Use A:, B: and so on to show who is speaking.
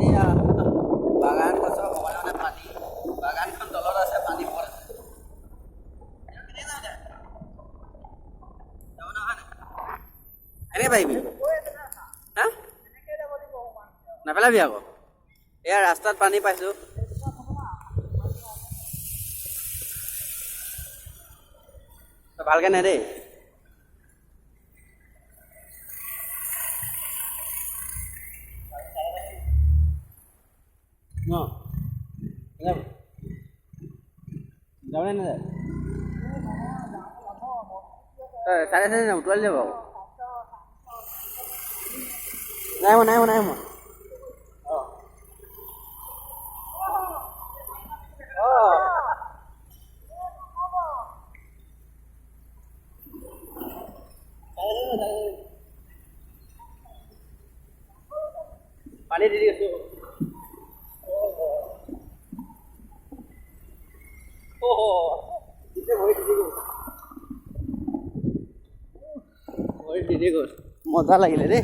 A: এয়া বাগান গছৰ সমানে পানী বাগানখন তলত আছে পানী ওপৰত আছে এনেকে পাৰিবি হা নাপেলাবি আকৌ এয়া ৰাস্তাত পানী পাইছোঁ ভালকে নে দেই ন যাবনে নাযায় চাৰে চাৰি যাম উতোৱালি যাব নাই মই পানী দি আছো মজা লাগিলে দেই